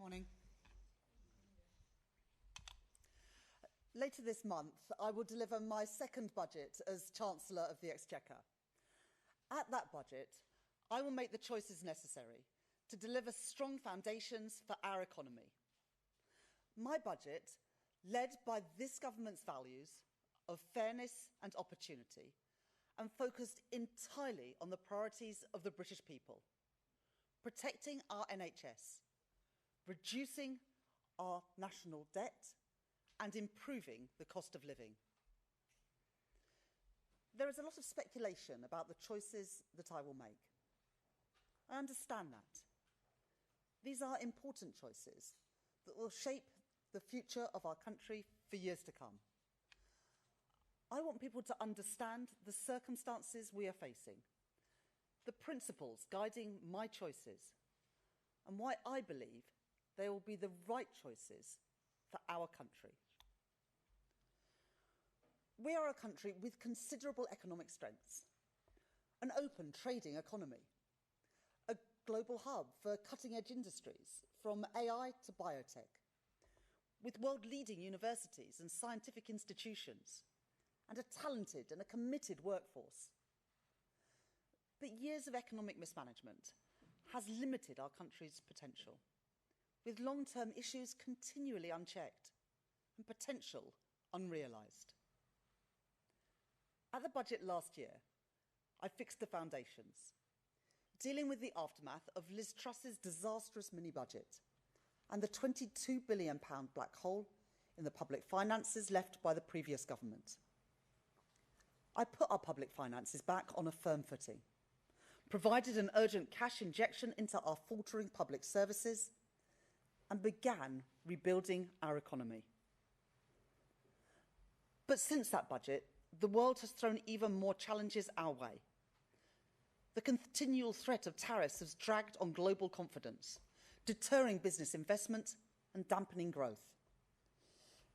Morning. Later this month, I will deliver my second budget as Chancellor of the Exchequer. At that budget, I will make the choices necessary to deliver strong foundations for our economy. My budget, led by this government's values of fairness and opportunity, and focused entirely on the priorities of the British people: protecting our NHS, reducing our national debt, and improving the cost of living. There is a lot of speculation about the choices that I will make. I understand that. These are important choices that will shape the future of our country for years to come. I want people to understand the circumstances we are facing, the principles guiding my choices, and why I believe they will be the right choices for our country. We are a country with considerable economic strengths, an open trading economy, a global hub for cutting-edge industries, from AI to biotech, with world-leading universities and scientific institutions, and a talented and a committed workforce. But years of economic mismanagement has limited our country's potential, with long-term issues continually unchecked and potential unrealised. At the budget last year, I fixed the foundations, dealing with the aftermath of Liz Truss's disastrous mini-budget and the £22 billion black hole in the public finances left by the previous government. I put our public finances back on a firm footing, provided an urgent cash injection into our faltering public services, and began rebuilding our economy. But since that budget, the world has thrown even more challenges our way. The continual threat of tariffs has dragged on global confidence, deterring business investment and dampening growth.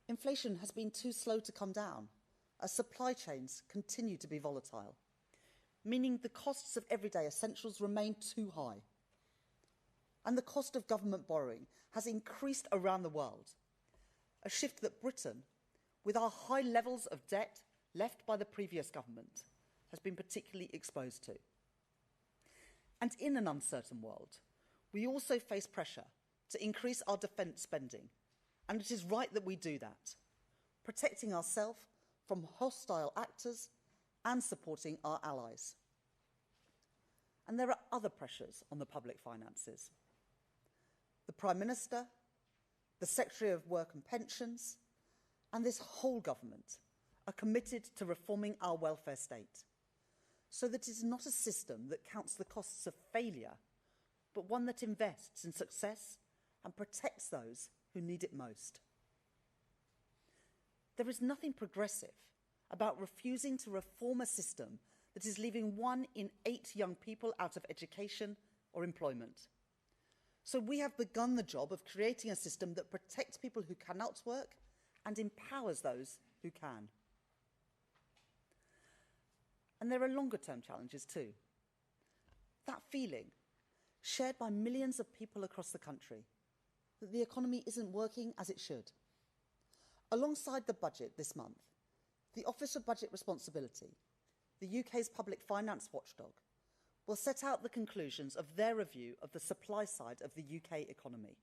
Inflation has been too slow to come down, as supply chains continue to be volatile, meaning the costs of everyday essentials remain too high. And the cost of government borrowing has increased around the world, a shift that Britain, with our high levels of debt left by the previous government, has been particularly exposed to. And in an uncertain world, we also face pressure to increase our defence spending, and it is right that we do that, protecting ourselves from hostile actors and supporting our allies. And there are other pressures on the public finances. The Prime Minister, the Secretary of Work and Pensions, and this whole government are committed to reforming our welfare state, so that it is not a system that counts the costs of failure, but one that invests in success and protects those who need it most. There is nothing progressive about refusing to reform a system that is leaving 1 in 8 young people out of education or employment. So we have begun the job of creating a system that protects people who cannot work and empowers those who can. And there are longer-term challenges too. That feeling, shared by millions of people across the country, that the economy isn't working as it should. Alongside the budget this month, the Office of Budget Responsibility, the UK's public finance watchdog, will set out the conclusions of their review of the supply side of the UK economy.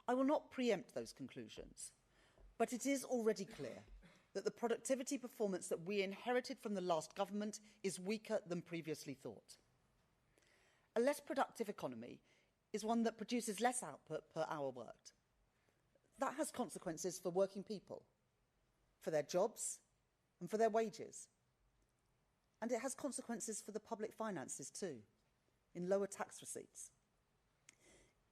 I will not preempt those conclusions, but it is already clear that the productivity performance that we inherited from the last government is weaker than previously thought. A less productive economy is one that produces less output per hour worked. That has consequences for working people, for their jobs, and for their wages. And it has consequences for the public finances too, in lower tax receipts.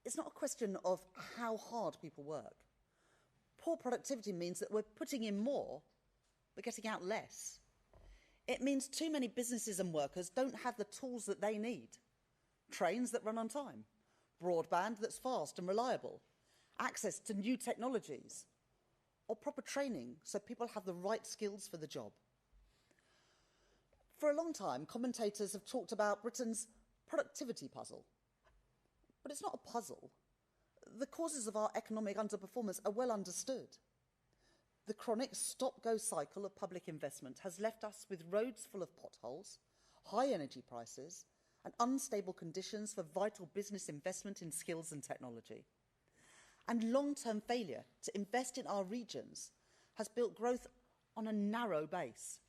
It's not a question of how hard people work. Poor productivity means that we're putting in more, but getting out less. It means too many businesses and workers don't have the tools that they need. Trains that run on time, broadband that's fast and reliable, access to new technologies, or proper training so people have the right skills for the job. For a long time, commentators have talked about Britain's productivity puzzle. But it's not a puzzle. the causes of our economic underperformance are well understood. The chronic stop-go cycle of public investment has left us with roads full of potholes, high energy prices, and unstable conditions for vital business investment in skills and technology. And long-term failure to invest in our regions has built growth on a narrow base,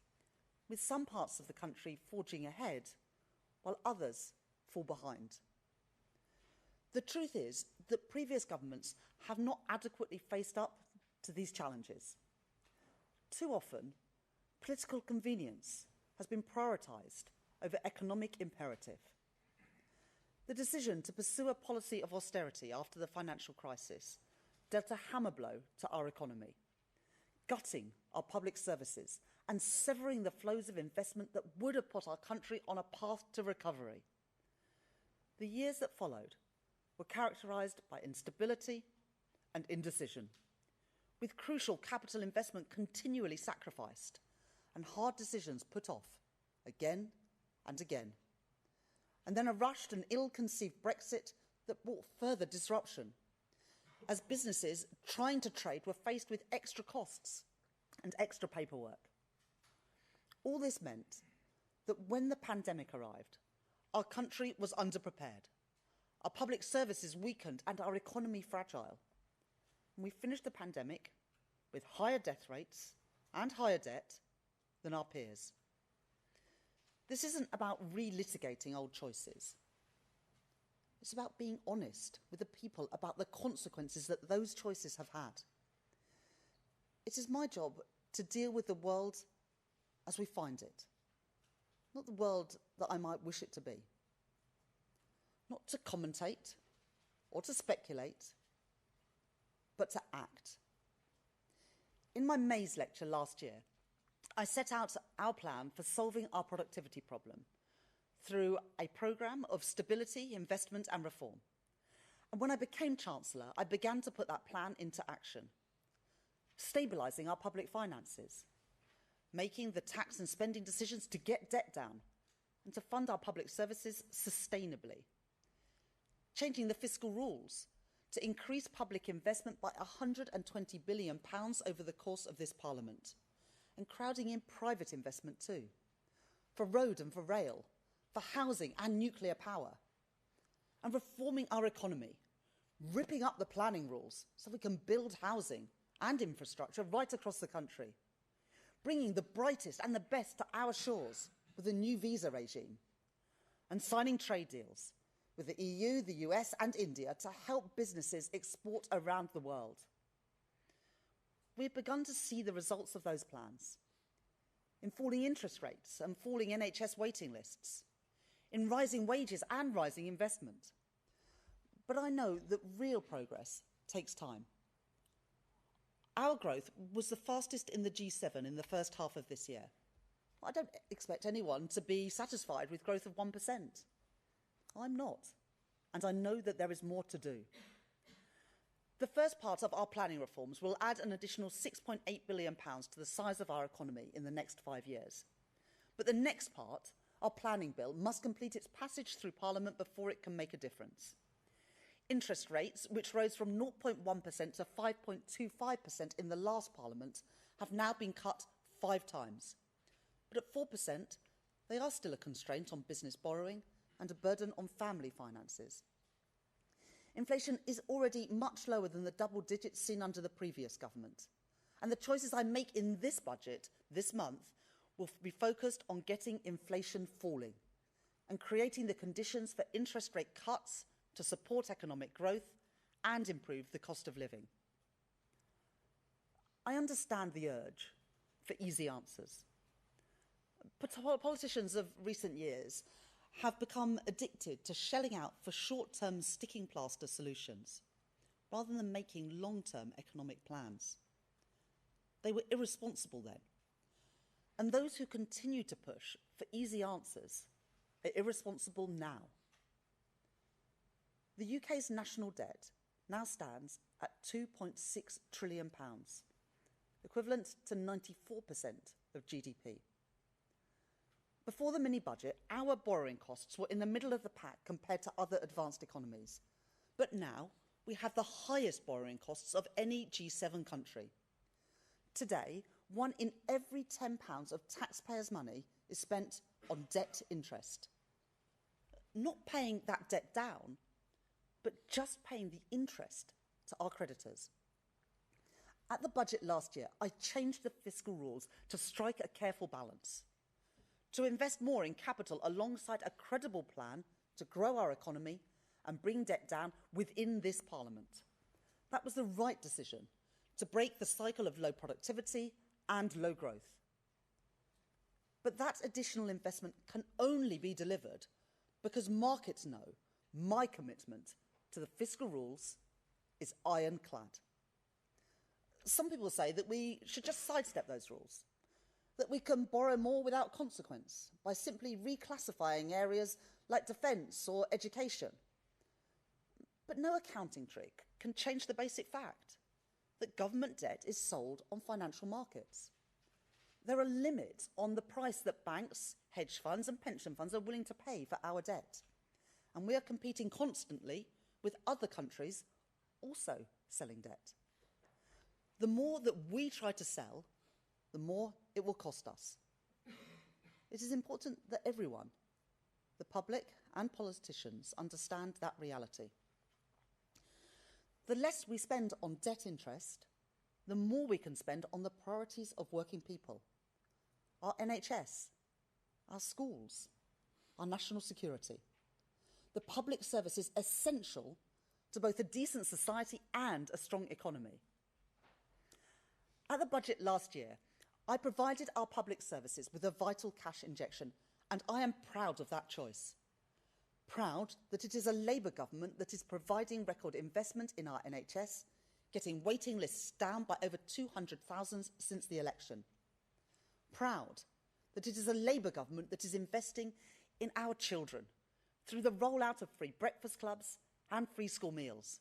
with some parts of the country forging ahead, while others fall behind. The truth is that previous governments have not adequately faced up to these challenges. Too often, political convenience has been prioritised over economic imperative. The decision to pursue a policy of austerity after the financial crisis dealt a hammer blow to our economy, gutting our public services and severing the flows of investment that would have put our country on a path to recovery. The years that followed were characterised by instability and indecision, with crucial capital investment continually sacrificed and hard decisions put off again and again. And then a rushed and ill-conceived Brexit that brought further disruption, as businesses trying to trade were faced with extra costs and extra paperwork. All this meant that when the pandemic arrived, our country was underprepared, our public services weakened and our economy fragile. And we finished the pandemic with higher death rates and higher debt than our peers. This isn't about relitigating old choices. It's about being honest with the people about the consequences that those choices have had. It is my job to deal with the world as we find it, not the world that I might wish it to be. Not to commentate or to speculate, but to act. In my May's lecture last year, I set out our plan for solving our productivity problem through a programme of stability, investment and reform. And when I became Chancellor, I began to put that plan into action, stabilising our public finances, making the tax and spending decisions to get debt down and to fund our public services sustainably, changing the fiscal rules to increase public investment by £120 billion over the course of this Parliament, and crowding in private investment too, for road and for rail, for housing and nuclear power, and reforming our economy, ripping up the planning rules so we can build housing and infrastructure right across the country, bringing the brightest and the best to our shores with a new visa regime, and signing trade deals with the EU, the US and India to help businesses export around the world. We've begun to see the results of those plans in falling interest rates and falling NHS waiting lists, in rising wages and rising investment. But I know that real progress takes time. Our growth was the fastest in the G7 in the first half of this year. I don't expect anyone to be satisfied with growth of 1%. I'm not, and I know that there is more to do. The first part of our planning reforms will add an additional £6.8 billion to the size of our economy in the next 5 years. But the next part, our planning bill, must complete its passage through Parliament before it can make a difference. Interest rates, which rose from 0.1% to 5.25% in the last Parliament, have now been cut 5 times. But at 4%, they are still a constraint on business borrowing and a burden on family finances. Inflation is already much lower than the double digits seen under the previous government. And the choices I make in this budget this month will be focused on getting inflation falling and creating the conditions for interest rate cuts to support economic growth and improve the cost of living. I understand the urge for easy answers. Politicians of recent years have become addicted to shelling out for short-term sticking plaster solutions rather than making long-term economic plans. They were irresponsible then. And those who continue to push for easy answers are irresponsible now. The UK's national debt now stands at £2.6 trillion, equivalent to 94% of GDP. Before the mini-budget, our borrowing costs were in the middle of the pack compared to other advanced economies. But now, we have the highest borrowing costs of any G7 country. Today, 1 in every £10 of taxpayers' money is spent on debt interest. Not paying that debt down, but just paying the interest to our creditors. At the budget last year, I changed the fiscal rules to strike a careful balance, to invest more in capital alongside a credible plan to grow our economy and bring debt down within this Parliament. That was the right decision to break the cycle of low productivity and low growth. But that additional investment can only be delivered because markets know my commitment to the fiscal rules is ironclad. Some people say that we should just sidestep those rules, that we can borrow more without consequence by simply reclassifying areas like defence or education. But no accounting trick can change the basic fact that government debt is sold on financial markets. There are limits on the price that banks, hedge funds and pension funds are willing to pay for our debt. And we are competing constantly with other countries also selling debt. The more that we try to sell, the more it will cost us. It is important that everyone, the public and politicians, understand that reality. The less we spend on debt interest, the more we can spend on the priorities of working people. Our NHS, our schools, our national security. The public service is essential to both a decent society and a strong economy. At the budget last year, I provided our public services with a vital cash injection, and I am proud of that choice. Proud that it is a Labour government that is providing record investment in our NHS, getting waiting lists down by over 200,000 since the election. Proud that it is a Labour government that is investing in our children through the rollout of free breakfast clubs and free school meals.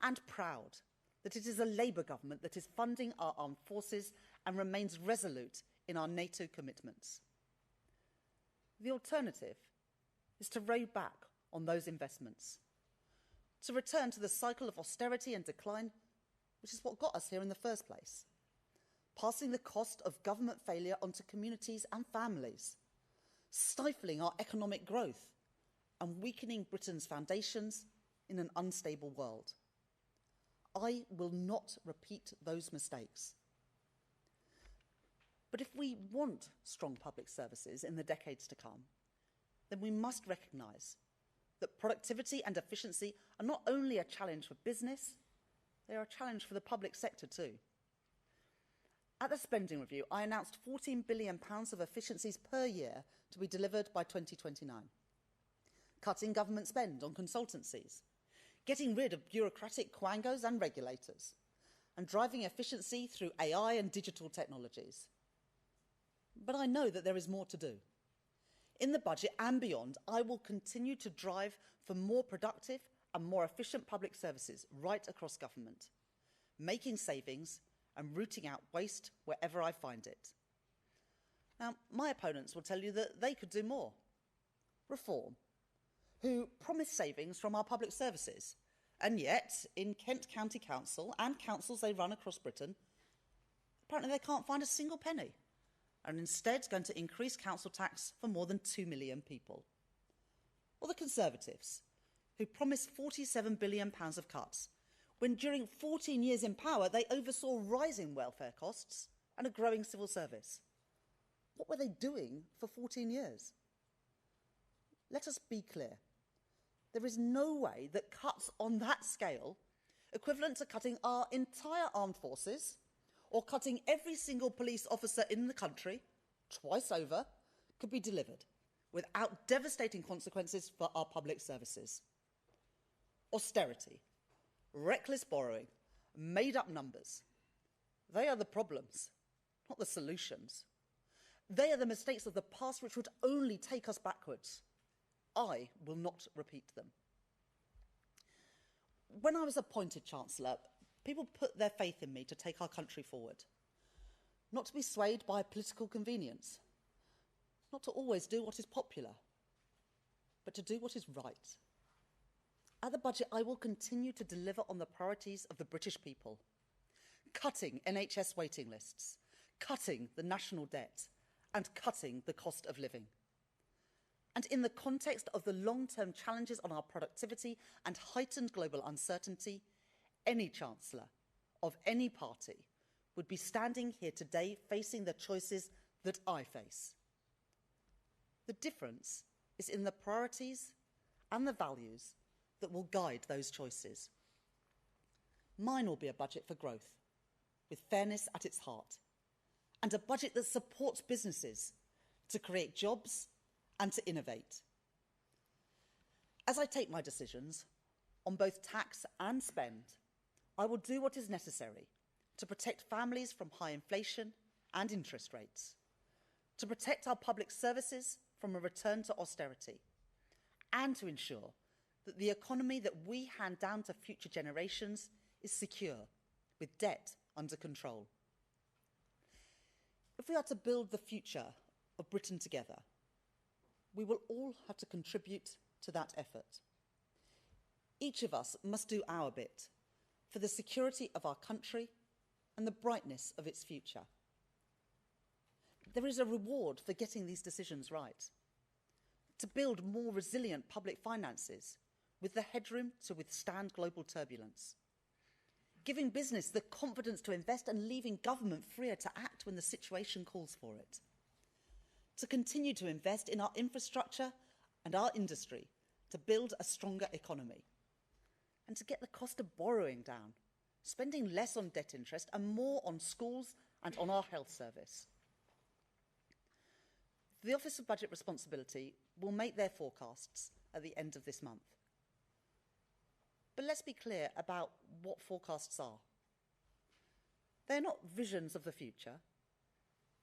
And proud that it is a Labour government that is funding our armed forces and remains resolute in our NATO commitments. The alternative is to row back on those investments, to return to the cycle of austerity and decline, which is what got us here in the first place, passing the cost of government failure onto communities and families, stifling our economic growth and weakening Britain's foundations in an unstable world. I will not repeat those mistakes. But if we want strong public services in the decades to come, then we must recognise that productivity and efficiency are not only a challenge for business, they are a challenge for the public sector too. At the spending review, I announced £14 billion of efficiencies per year to be delivered by 2029. Cutting government spend on consultancies, getting rid of bureaucratic quangos and regulators, and driving efficiency through AI and digital technologies. But I know that there is more to do. In the budget and beyond, I will continue to drive for more productive and more efficient public services right across government, making savings and rooting out waste wherever I find it. Now, my opponents will tell you that they could do more. Reform, who promise savings from our public services, and yet, in Kent County Council and councils they run across Britain, apparently they can't find a single penny, and instead going to increase council tax for more than 2 million people. Or the Conservatives, who promised £47 billion of cuts, when during 14 years in power they oversaw rising welfare costs and a growing civil service. What were they doing for 14 years? Let us be clear. There is no way that cuts on that scale, equivalent to cutting our entire armed forces, or cutting every single police officer in the country, twice over, could be delivered without devastating consequences for our public services. Austerity, reckless borrowing, made-up numbers. They are the problems, not the solutions. They are the mistakes of the past which would only take us backwards. I will not repeat them. When I was appointed Chancellor, people put their faith in me to take our country forward, not to be swayed by political convenience, not to always do what is popular, but to do what is right. At the budget, I will continue to deliver on the priorities of the British people. Cutting NHS waiting lists, cutting the national debt, and cutting the cost of living. And in the context of the long-term challenges on our productivity and heightened global uncertainty, any Chancellor of any party would be standing here today facing the choices that I face. The difference is in the priorities and the values that will guide those choices. Mine will be a budget for growth, with fairness at its heart, and a budget that supports businesses to create jobs and to innovate. As I take my decisions on both tax and spend, I will do what is necessary to protect families from high inflation and interest rates, to protect our public services from a return to austerity, and to ensure that the economy that we hand down to future generations is secure, with debt under control. If we are to build the future of Britain together, we will all have to contribute to that effort. Each of us must do our bit for the security of our country and the brightness of its future. There is a reward for getting these decisions right. To build more resilient public finances with the headroom to withstand global turbulence. Giving business the confidence to invest and leaving government freer to act when the situation calls for it. To continue to invest in our infrastructure and our industry to build a stronger economy. And to get the cost of borrowing down, spending less on debt interest and more on schools and on our health service. The Office of Budget Responsibility will make their forecasts at the end of this month. But let's be clear about what forecasts are. They're not visions of the future.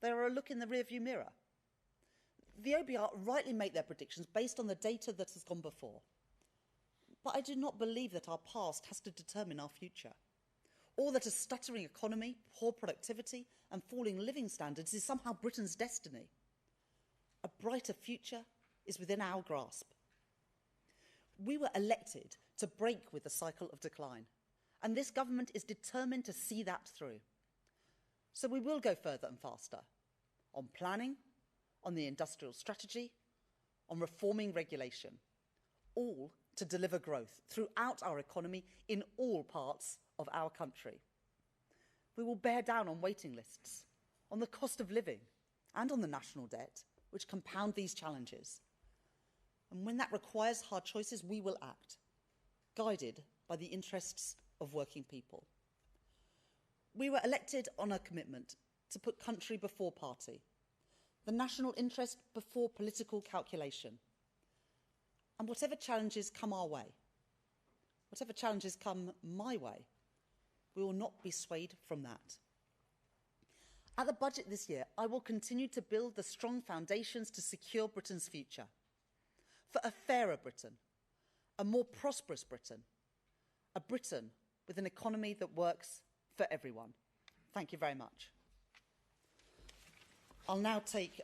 They are a look in the rearview mirror. The OBR rightly make their predictions based on the data that has gone before. But I do not believe that our past has to determine our future, or that a stuttering economy, poor productivity and falling living standards is somehow Britain's destiny. A brighter future is within our grasp. We were elected to break with the cycle of decline, and this government is determined to see that through. So we will go further and faster on planning, on the industrial strategy, on reforming regulation, all to deliver growth throughout our economy in all parts of our country. We will bear down on waiting lists, on the cost of living, and on the national debt, which compound these challenges. And when that requires hard choices, we will act, guided by the interests of working people. We were elected on a commitment to put country before party, the national interest before political calculation. And whatever challenges come our way, whatever challenges come my way, we will not be swayed from that. At the budget this year, I will continue to build the strong foundations to secure Britain's future, for a fairer Britain, a more prosperous Britain, a Britain with an economy that works for everyone. Thank you very much. I'll now take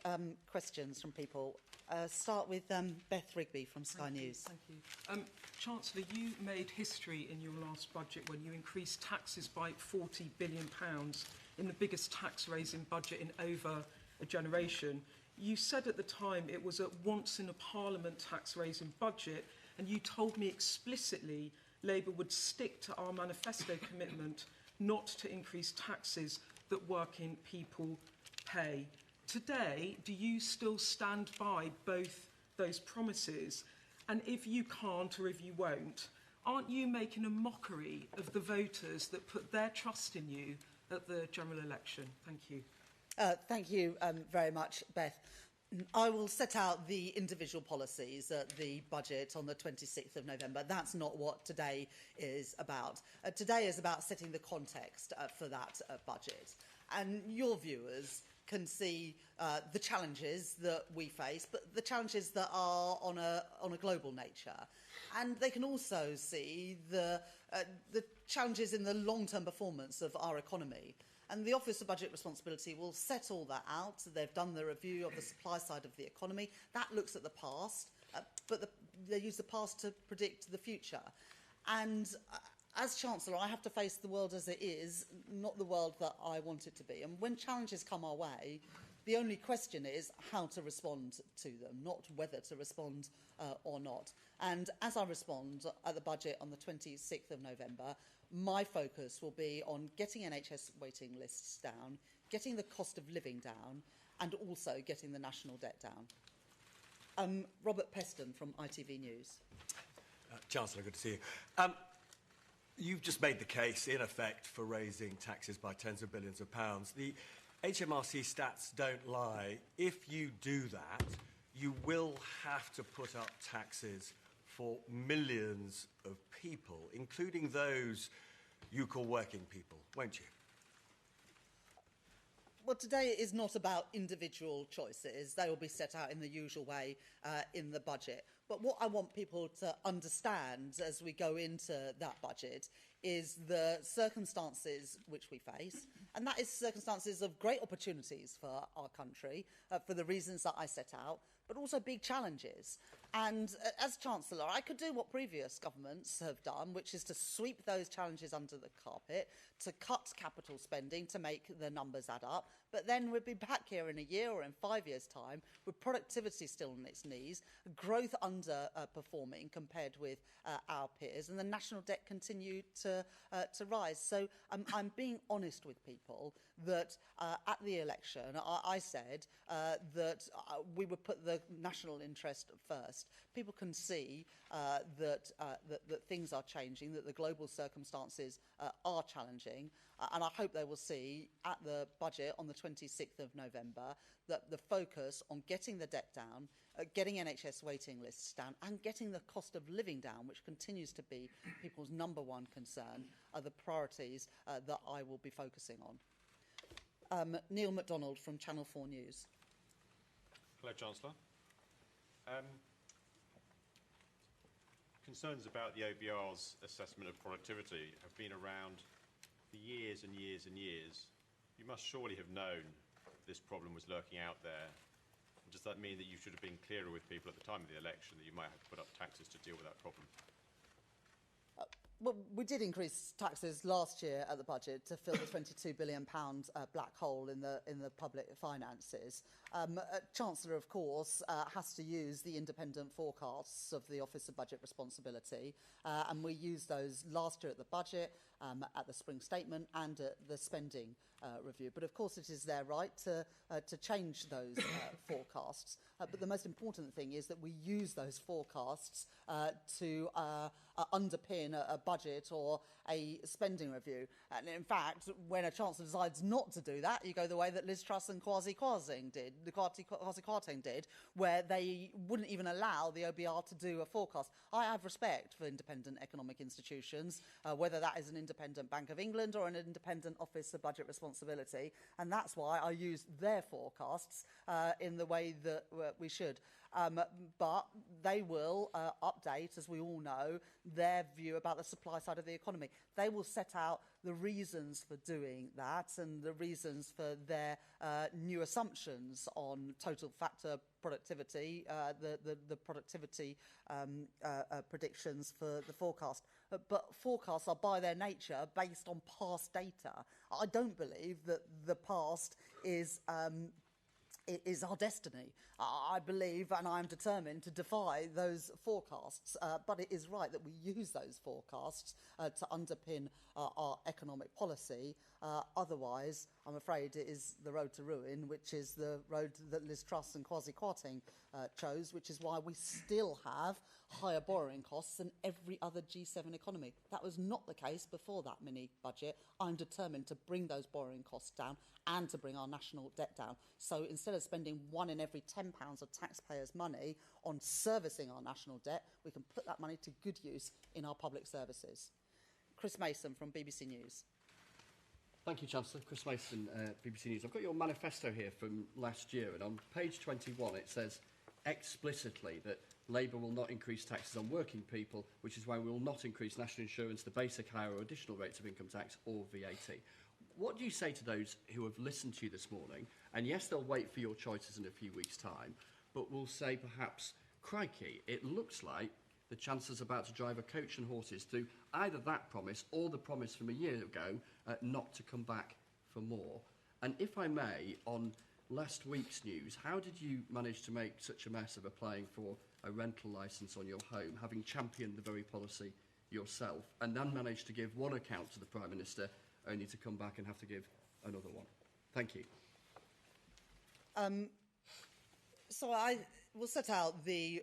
questions from people. Start with Beth Rigby from Sky News. Thank you. Chancellor, you made history in your last budget when you increased taxes by £40 billion in the biggest tax-raising budget in over a generation. You said at the time it was a once-in-a-parliament tax-raising budget, and you told me explicitly Labour would stick to our manifesto commitment not to increase taxes that working people pay. Today, do you still stand by both those promises? And if you can't, or if you won't, aren't you making a mockery of the voters that put their trust in you at the general election? Thank you. Thank you very much, Beth. I will set out the individual policies at the budget on the 26th of November. That's not what today is about. Today is about setting the context for that budget. And your viewers can see the challenges that we face, but the challenges that are on a global nature. And they can also see the challenges in the long-term performance of our economy. And the Office of Budget Responsibility will set all that out. They've done the review of the supply side of the economy. That looks at the past. they use the past to predict the future. And as Chancellor, I have to face the world as it is, not the world that I want it to be. And when challenges come our way, the only question is how to respond to them, not whether to respond or not. And as I respond at the budget on the 26th of November, my focus will be on getting NHS waiting lists down, getting the cost of living down, and also getting the national debt down. Robert Peston from ITV News. Chancellor, good to see you. You've just made the case, in effect, for raising taxes by tens of billions of pounds. The HMRC stats don't lie. If you do that, you will have to put up taxes for millions of people, including those you call working people, won't you? Well, today is not about individual choices. They will be set out in the usual way in the budget. But what I want people to understand as we go into that budget is the circumstances which we face, and that is circumstances of great opportunities for our country, for the reasons that I set out, but also big challenges. And as Chancellor, I could do what previous governments have done, which is to sweep those challenges under the carpet, to cut capital spending to make the numbers add up, but then we'd be back here in a year or in 5 years' time with productivity still on its knees, growth underperforming compared with our peers, and the national debt continued to rise. So I'm being honest with people that at the election I said that we would put the national interest first. People can see that things are changing, that the global circumstances are challenging, and I hope they will see at the budget on the 26th of November that the focus on getting the debt down, getting NHS waiting lists down, and getting the cost of living down, which continues to be people's number one concern, are the priorities that I will be focusing on. Neil MacDonald from Channel 4 News. Hello, Chancellor. Concerns about the OBR's assessment of productivity have been around for years and years and years. You must surely have known this problem was lurking out there. Does that mean that you should have been clearer with people at the time of the election that you might have to put up taxes to deal with that problem? Well, we did increase taxes last year at the budget to fill the £22 billion black hole in the public finances. Chancellor, of course, has to use the independent forecasts of the Office of Budget Responsibility, and we used those last year at the budget, at the spring statement, and at the spending review. But of course, it is their right to change those forecasts. But the most important thing is that we use those forecasts to underpin a budget or a spending review. And in fact, when a Chancellor decides not to do that, you go the way that Liz Truss and Kwasi Kwarteng did, where they wouldn't even allow the OBR to do a forecast. I have respect for independent economic institutions, whether that is an independent Bank of England or an independent Office of Budget Responsibility, and that's why I use their forecasts in the way that we should. But they will update, as we all know, their view about the supply side of the economy. They will set out the reasons for doing that and the reasons for their new assumptions on total factor productivity, the productivity predictions for the forecast. But forecasts are by their nature based on past data. I don't believe that the past is our destiny. I believe, and I'm determined to defy those forecasts, but it is right that we use those forecasts to underpin our economic policy. Otherwise, I'm afraid it is the road to ruin, which is the road that Liz Truss and Kwasi Kwarteng chose, which is why we still have higher borrowing costs than every other G7 economy. That was not the case before that mini budget. I'm determined to bring those borrowing costs down and to bring our national debt down. So instead of spending £1 in every £10 of taxpayers' money on servicing our national debt, we can put that money to good use in our public services. Chris Mason from BBC News. Thank you, Chancellor. Chris Mason, BBC News. I've got your manifesto here from last year, and on page 21 it says explicitly that Labour will not increase taxes on working people, which is why we will not increase national insurance, the basic higher or additional rates of income tax or VAT. What do you say to those who have listened to you this morning, and yes, they'll wait for your choices in a few weeks' time, but will say perhaps crikey, it looks like the Chancellor's about to drive a coach and horses through either that promise or the promise from a year ago not to come back for more. And if I may, on last week's news, how did you manage to make such a mess of applying for a rental licence on your home, having championed the very policy yourself, and then managed to give one account to the Prime Minister, only to come back and have to give another one? Thank you. So I will set out the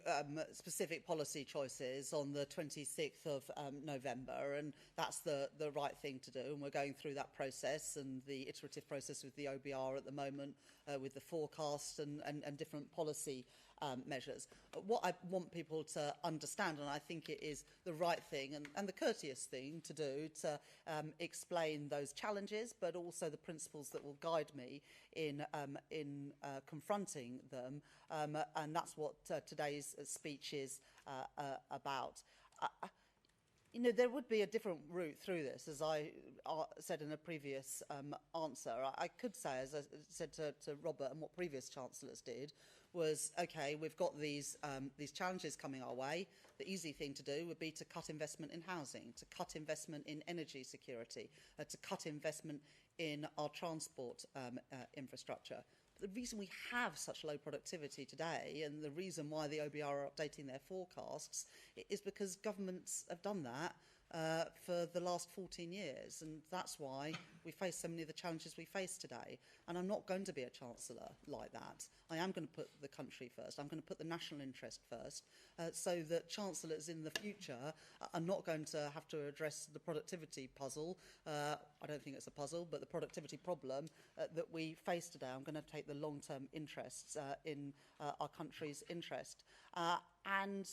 specific policy choices on the 26th of November, and that's the right thing to do. And we're going through that process and the iterative process with the OBR at the moment, with the forecast and different policy measures. What I want people to understand, and I think it is the right thing and the courteous thing to do, to explain those challenges, but also the principles that will guide me in confronting them, and that's what today's speech is about. You know, there would be a different route through this, as I said in a previous answer. I could say, as I said to Robert, and what previous chancellors did, was, OK, we've got these challenges coming our way. The easy thing to do would be to cut investment in housing, to cut investment in energy security, to cut investment in our transport infrastructure. The reason we have such low productivity today, and the reason why the OBR are updating their forecasts, is because governments have done that for the last 14 years, and that's why we face so many of the challenges we face today. And I'm not going to be a chancellor like that. I am going to put the country first. I'm going to put the national interest first, so that chancellors in the future are not going to have to address the productivity puzzle. I don't think it's a puzzle, but the productivity problem that we face today. I'm going to take the long-term interests in our country's interest. And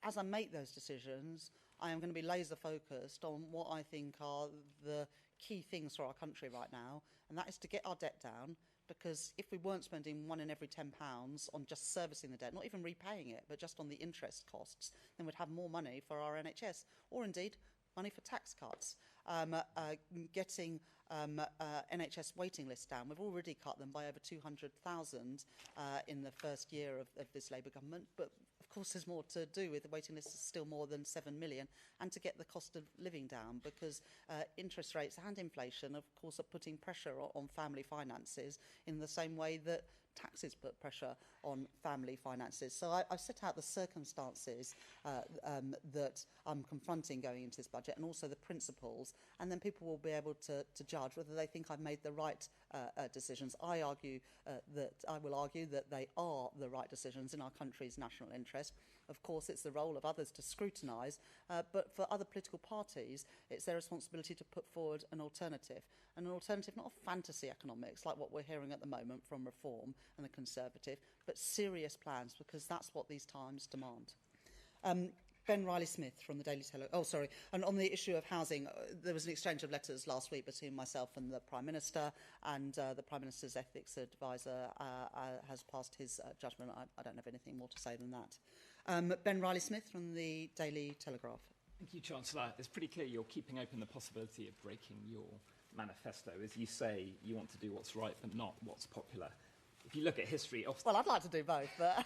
as I make those decisions, I am going to be laser focused on what I think are the key things for our country right now, and that is to get our debt down, because if we weren't spending £1 in every £10 on just servicing the debt, not even repaying it, but just on the interest costs, then we'd have more money for our NHS, or indeed money for tax cuts. Getting NHS waiting lists down. We've already cut them by over 200,000 in the first year of this Labour government, but of course there's more to do with the waiting list is still more than 7 million, and to get the cost of living down, because interest rates and inflation of course are putting pressure on family finances in the same way that taxes put pressure on family finances. So I've set out the circumstances that I'm confronting going into this budget, and also the principles, and then people will be able to judge whether they think I've made the right decisions. I will argue that they are the right decisions in our country's national interest. Of course, it's the role of others to scrutinise, but for other political parties, it's their responsibility to put forward an alternative. And an alternative, not of fantasy economics, like what we're hearing at the moment from Reform and the Conservative, but serious plans, because that's what these times demand. Ben Riley-Smith from the Daily Telegraph. Oh, sorry. And on the issue of housing, there was an exchange of letters last week between myself and the Prime Minister, and the Prime Minister's ethics advisor has passed his judgment. I don't have anything more to say than that. Ben Riley-Smith from the Daily Telegraph. Thank you, Chancellor. It's pretty clear you're keeping open the possibility of breaking your manifesto. As you say, you want to do what's right, but not what's popular. If you look at history, often... Well, I'd like to do both, but...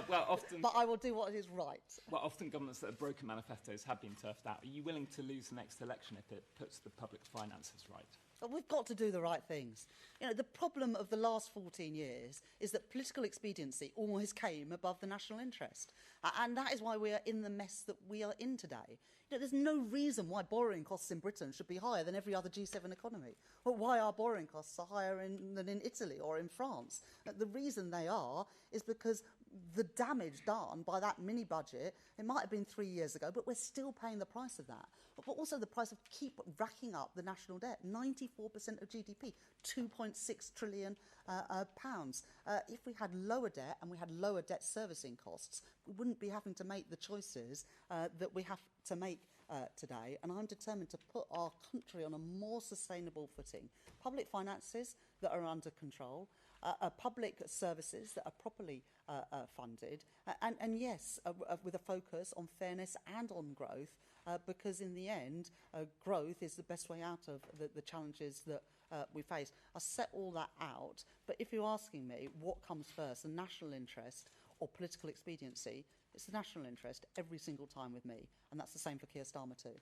well, often... But I will do what is right. Well, often governments that have broken manifestos have been turfed out. Are you willing to lose the next election if it puts the public finances right? But we've got to do the right things. You know, the problem of the last 14 years is that political expediency always came above the national interest. And that is why we are in the mess that we are in today. You know, there's no reason why borrowing costs in Britain should be higher than every other G7 economy, or why our borrowing costs are higher than in Italy or in France. The reason they are is because the damage done by that mini budget, it might have been 3 years ago, but we're still paying the price of that. But also the price of keep racking up the national debt, 94% of GDP, 2.6 trillion pounds. If we had lower debt and we had lower debt servicing costs, we wouldn't be having to make the choices that we have to make today. And I'm determined to put our country on a more sustainable footing. Public finances that are under control, public services that are properly funded, and yes, with a focus on fairness and on growth, because in the end, growth is the best way out of the challenges that we face. I set all that out, but if you're asking me what comes first, the national interest or political expediency. It's the national interest every single time with me, and that's the same for Keir Starmer too.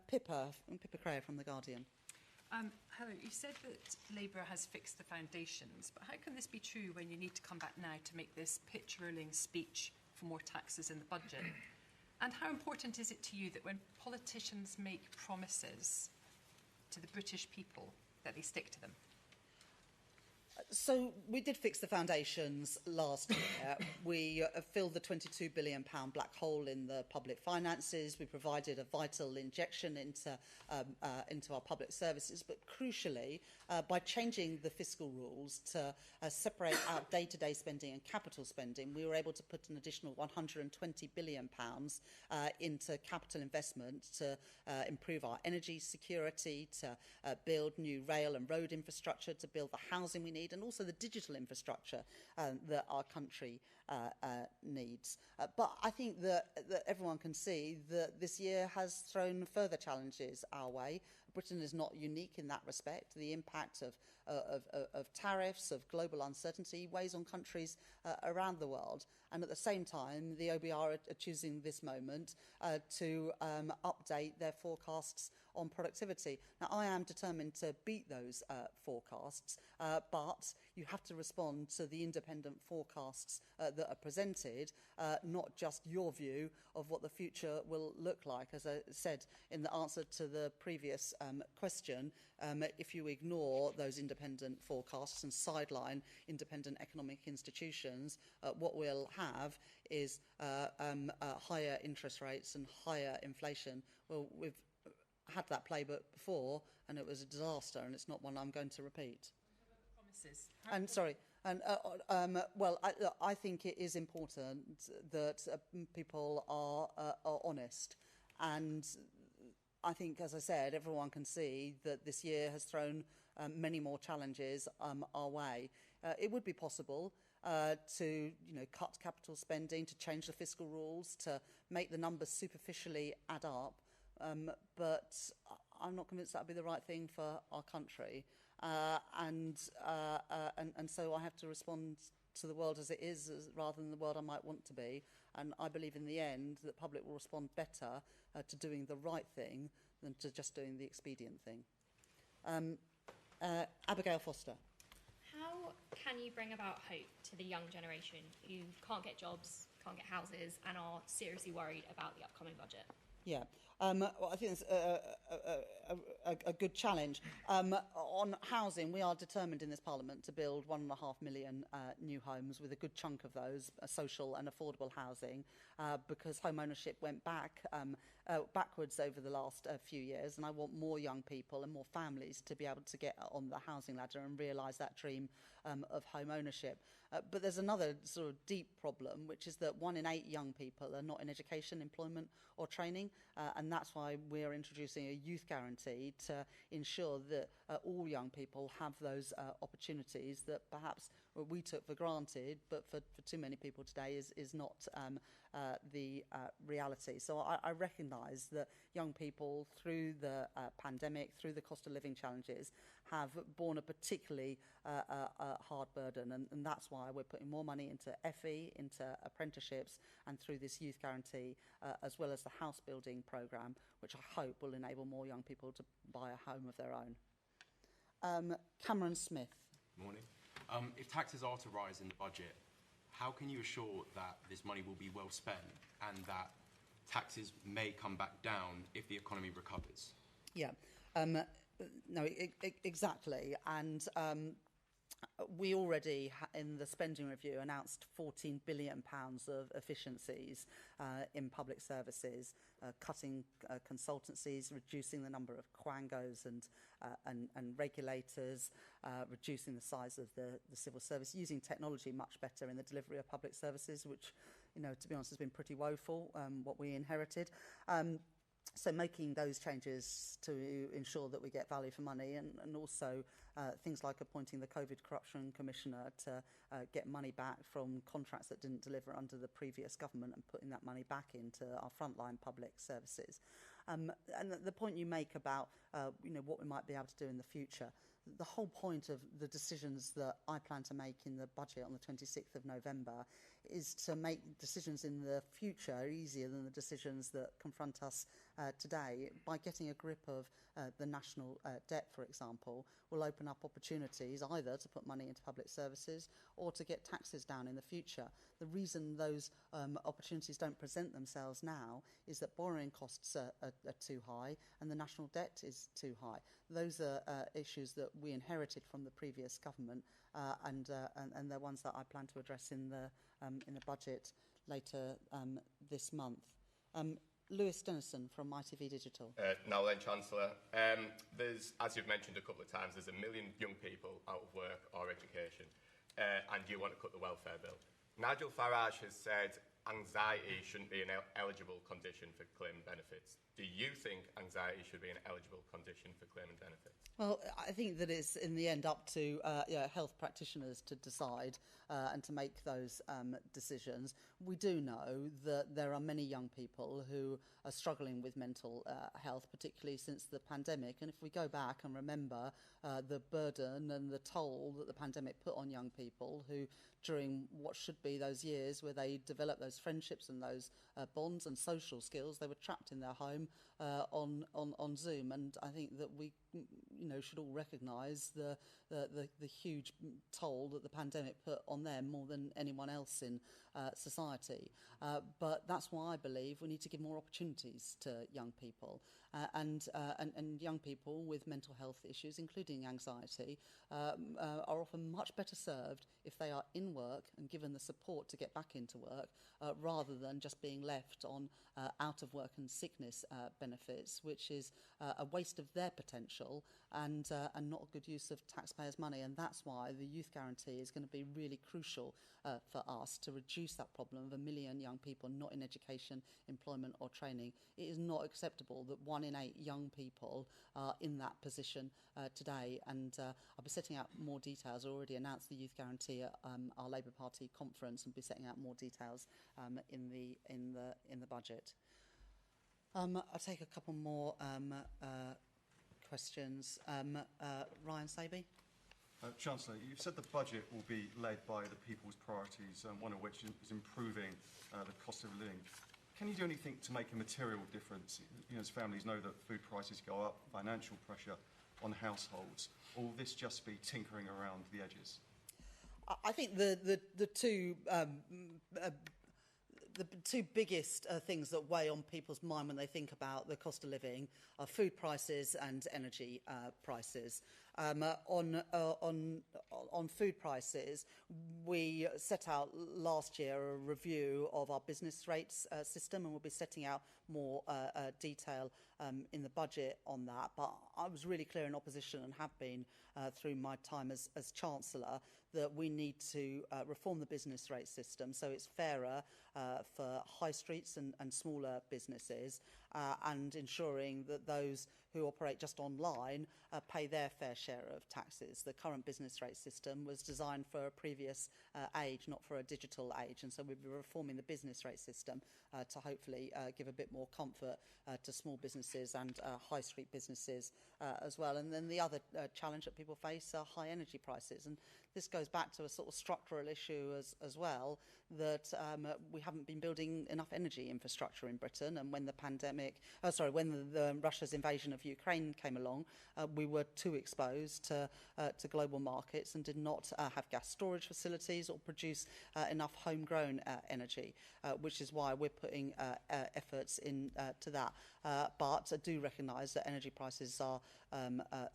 Pippa Crayer from The Guardian. Hello, you said that Labour has fixed the foundations, but how can this be true when you need to come back now to make this pitch-rolling speech for more taxes in the budget? And how important is it to you that when politicians make promises to the British people, that they stick to them? So we did fix the foundations last year. We filled the £22 billion black hole in the public finances. We provided a vital injection into our public services. But crucially, by changing the fiscal rules to separate out day-to-day spending and capital spending, we were able to put an additional £120 billion into capital investment to improve our energy security, to build new rail and road infrastructure, to build the housing we need, and also the digital infrastructure that our country needs. But I think that everyone can see that this year has thrown further challenges our way. Britain is not unique in that respect. The impact of tariffs, of global uncertainty, weighs on countries around the world. And at the same time, the OBR are choosing this moment to update their forecasts on productivity. Now, I am determined to beat those forecasts, but you have to respond to the independent forecasts that are presented, not just your view of what the future will look like. As I said in the answer to the previous question, if you ignore those independent forecasts and sideline independent economic institutions, what we'll have is higher interest rates and higher inflation. Well, we've had that playbook before, and it was a disaster, and it's not one I'm going to repeat. Promises. And sorry, and well, I think it is important that people are honest, and I think, as I said, everyone can see that this year has thrown many more challenges our way. It would be possible to cut capital spending, to change the fiscal rules, to make the numbers superficially add up, but I'm not convinced that would be the right thing for our country. And so I have to respond to the world as it is, rather than the world I might want to be. And I believe in the end that the public will respond better to doing the right thing than to just doing the expedient thing. Abigail Foster. How can you bring about hope to the young generation who can't get jobs, can't get houses, and are seriously worried about the upcoming budget? Yeah, well, I think it's a good challenge. On housing, we are determined in this Parliament to build 1.5 million new homes, with a good chunk of those social and affordable housing, because home ownership went backwards over the last few years, and I want more young people and more families to be able to get on the housing ladder and realise that dream of home ownership. But there's another sort of deep problem, which is that 1 in 8 young people are not in education, employment or training, and that's why we're introducing a youth guarantee to ensure that all young people have those opportunities that perhaps we took for granted, but for too many people today is not the reality. So I recognise that young people, through the pandemic, through the cost of living challenges, have borne a particularly hard burden, and that's why we're putting more money into FE, into apprenticeships, and through this youth guarantee, as well as the house building programme, which I hope will enable more young people to buy a home of their own. Cameron Smith. Morning. If taxes are to rise in the budget, how can you assure that this money will be well spent and that taxes may come back down if the economy recovers? Yeah, no, exactly. And we already, in the spending review, announced £14 billion of efficiencies in public services, cutting consultancies, reducing the number of quangos and regulators, reducing the size of the civil service, using technology much better in the delivery of public services, which, to be honest, has been pretty woeful, what we inherited. So making those changes to ensure that we get value for money, and also things like appointing the COVID Corruption Commissioner to get money back from contracts that didn't deliver under the previous government, and putting that money back into our frontline public services. And the point you make about what we might be able to do in the future, the whole point of the decisions that I plan to make in the budget on the 26th of November is to make decisions in the future easier than the decisions that confront us today. By getting a grip of the national debt, for example, will open up opportunities either to put money into public services or to get taxes down in the future. The reason those opportunities don't present themselves now is that borrowing costs are too high and the national debt is too high. Those are issues that we inherited from the previous government, and they're ones that I plan to address in the budget later this month. Lewis Dennison from ITV Digital. Now then, Chancellor, there's, as you've mentioned a couple of times, there's 1 million young people out of work or education, and you want to cut the welfare bill. Nigel Farage has said anxiety shouldn't be an eligible condition for claiming benefits. Do you think anxiety should be an eligible condition for claiming benefits? Well, I think that it's in the end up to health practitioners to decide and to make those decisions. We do know that there are many young people who are struggling with mental health, particularly since the pandemic. And if we go back and remember the burden and the toll that the pandemic put on young people who, during what should be those years where they develop those friendships and those bonds and social skills, they were trapped in their home on Zoom. And I think that we should all recognise the huge toll that the pandemic put on them more than anyone else in society. But that's why I believe we need to give more opportunities to young people. And young people with mental health issues, including anxiety, are often much better served if they are in work and given the support to get back into work, rather than just being left on out of work and sickness benefits, which is a waste of their potential and not a good use of taxpayers' money. And that's why the youth guarantee is going to be really crucial for us to reduce that problem of 1 million young people not in education, employment or training. It is not acceptable that 1 in 8 young people are in that position today. And I'll be setting out more details. I already announced the youth guarantee at our Labour Party conference, and be setting out more details in the budget. I'll take a couple more questions. Ryan Saby. Chancellor, you've said the budget will be led by the people's priorities, one of which is improving the cost of living. Can you do anything to make a material difference? As families know that food prices go up, financial pressure on households, or will this just be tinkering around the edges? I think the two biggest things that weigh on people's mind when they think about the cost of living are food prices and energy prices. On food prices, we set out last year a review of our business rates system, and we'll be setting out more detail in the budget on that. But I was really clear in opposition, and have been through my time as Chancellor, that we need to reform the business rate system so it's fairer for high streets and smaller businesses, and ensuring that those who operate just online pay their fair share of taxes. The current business rate system was designed for a previous age, not for a digital age, and so we'll be reforming the business rate system to hopefully give a bit more comfort to small businesses and high street businesses as well. And then the other challenge that people face are high energy prices, and this goes back to a sort of structural issue as well, that we haven't been building enough energy infrastructure in Britain. And when when Russia's invasion of Ukraine came along, we were too exposed to global markets and did not have gas storage facilities or produce enough homegrown energy, which is why we're putting efforts into that. But I do recognise that energy prices are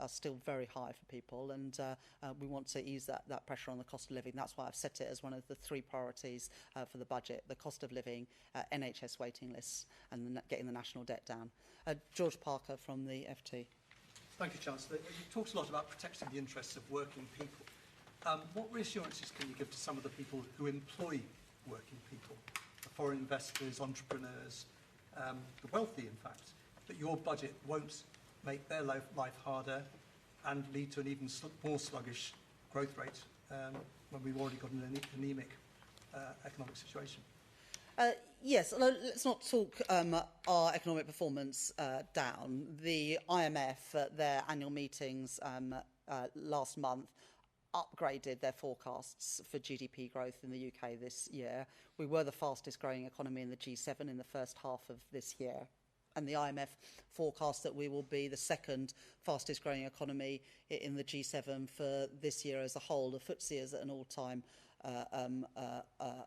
still very high for people, and we want to ease that pressure on the cost of living. That's why I've set it as one of the 3 priorities for the budget: the cost of living, NHS waiting lists, and getting the national debt down. George Parker from the FT. Thank you, Chancellor. You talked a lot about protecting the interests of working people. What reassurances can you give to some of the people who employ working people, the foreign investors, entrepreneurs, the wealthy, in fact, that your budget won't make their life harder and lead to an even more sluggish growth rate when we've already got an anemic economic situation? Yes, let's not talk our economic performance down. The IMF at their annual meetings last month upgraded their forecasts for GDP growth in the UK this year. We were the fastest growing economy in the G7 in the first half of this year. And the IMF forecast that we will be the second fastest growing economy in the G7 for this year as a whole. The FTSE is at an all-time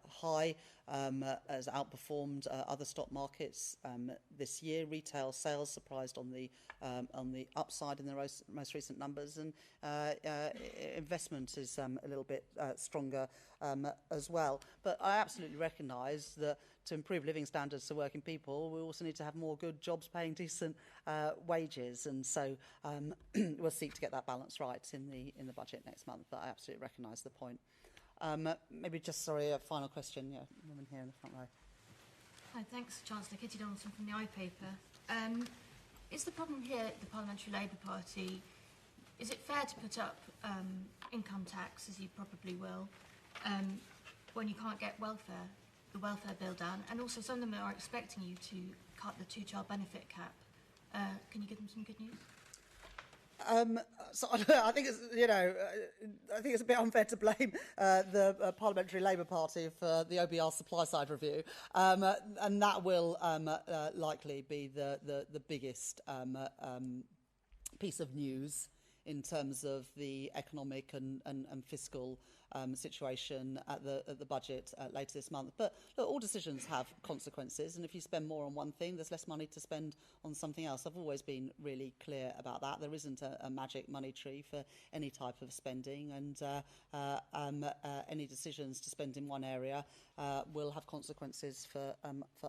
high, has outperformed other stock markets this year. Retail sales surprised on the upside in the most recent numbers, and investment is a little bit stronger as well. But I absolutely recognise that to improve living standards for working people, we also need to have more good jobs paying decent wages, and so we'll seek to get that balance right in the budget next month. But I absolutely recognise the point. Maybe just, sorry, a final question. Yeah, woman here in the front row. Hi, thanks, Chancellor. Kitty Donaldson from the iPaper. Is the problem here the Parliamentary Labour Party, is it fair to put up income tax, as you probably will, when you can't get the welfare bill down? And also some of them are expecting you to cut the two-child benefit cap. Can you give them some good news? So I think it's, I think it's a bit unfair to blame the Parliamentary Labour Party for the OBR supply side review, and that will likely be the biggest piece of news in terms of the economic and fiscal situation at the budget later this month. But look, all decisions have consequences, and if you spend more on one thing, there's less money to spend on something else. I've always been really clear about that. There isn't a magic money tree for any type of spending, and any decisions to spend in one area will have consequences for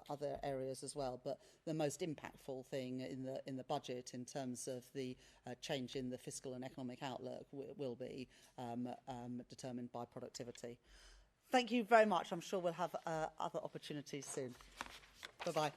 other areas as well. But the most impactful thing in the budget in terms of the change in the fiscal and economic outlook will be determined by productivity. Thank you very much. I'm sure we'll have other opportunities soon. Bye-bye.